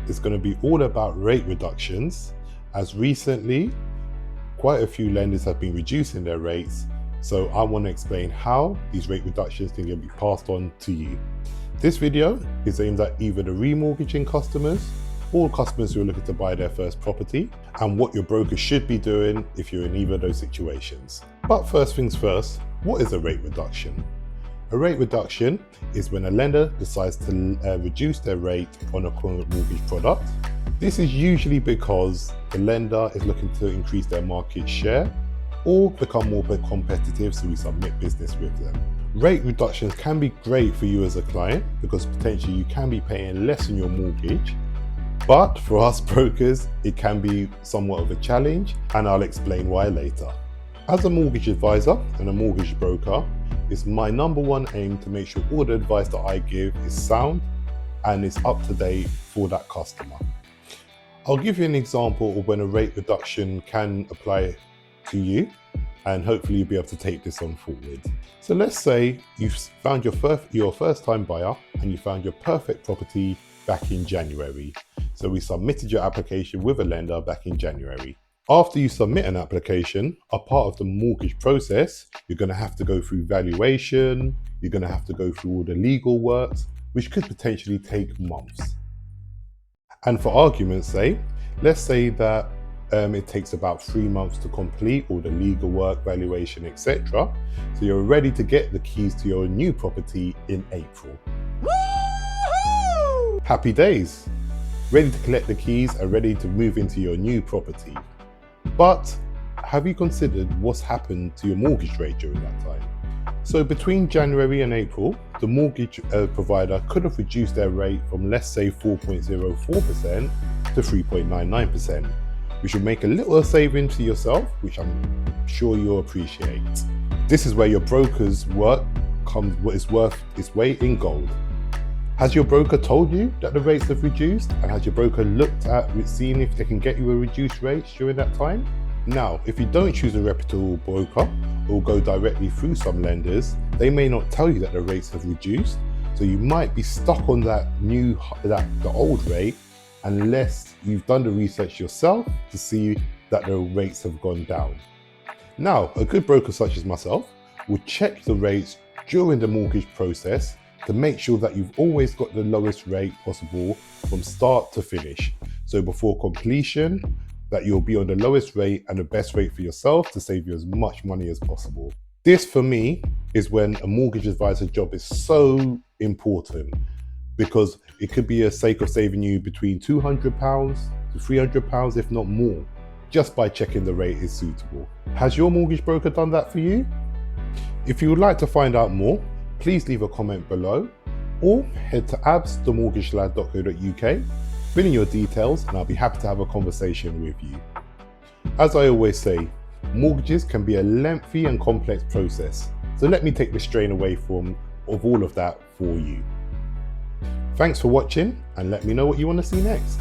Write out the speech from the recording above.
is going to be all about rate reductions, as recently quite a few lenders have been reducing their rates. So I want to explain how these rate reductions can be passed on to you. This video is aimed at either the remortgaging customers or customers who are looking to buy their first property, and what your broker should be doing if you're in either of those situations. But first things first, what is a rate reduction? A rate reduction is when a lender decides to reduce their rate on a current mortgage product. This is usually because the lender is looking to increase their market share or become more competitive, so we submit business with them. Rate reductions can be great for you as a client because potentially you can be paying less on your mortgage, but for us brokers, it can be somewhat of a challenge, and I'll explain why later. As a mortgage advisor and a mortgage broker, it's my number one aim to make sure all the advice that I give is sound and is up to date for that customer. I'll give you an example of when a rate reduction can apply to you, and hopefully you'll be able to take this on forward. So let's say you've found your first time buyer and you found your perfect property back in January. So we submitted your application with a lender back in January. After you submit an application, a part of the mortgage process, you're going to have to go through valuation, you're going to have to go through all the legal works, which could potentially take months. And for argument's sake, let's say that it takes about 3 months to complete all the legal work, valuation, etc. So you're ready to get the keys to your new property in April. Woo-hoo! Happy days! Ready to collect the keys and ready to move into your new property. But have you considered what's happened to your mortgage rate during that time? So between January and April, the mortgage provider could have reduced their rate from, let's say, 4.04% to 3.99%, which will make a little saving to yourself, which I'm sure you'll appreciate. This is where your broker's work is worth its weight in gold. Has your broker told you that the rates have reduced? And has your broker looked at seeing if they can get you a reduced rate during that time? Now, if you don't choose a reputable broker or go directly through some lenders, they may not tell you that the rates have reduced. So you might be stuck on the old rate unless you've done the research yourself to see that the rates have gone down. Now, a good broker such as myself will check the rates during the mortgage process to make sure that you've always got the lowest rate possible from start to finish. So before completion, that you'll be on the lowest rate and the best rate for yourself to save you as much money as possible. This for me is when a mortgage advisor job is so important, because it could be a sake of saving you between £200 to £300, if not more, just by checking the rate is suitable. Has your mortgage broker done that for you? If you would like to find out more, please leave a comment below or head to absthemortgagelad.co.uk, fill in your details, and I'll be happy to have a conversation with you. As I always say, mortgages can be a lengthy and complex process, so let me take the strain away of all of that for you. Thanks for watching, and let me know what you want to see next.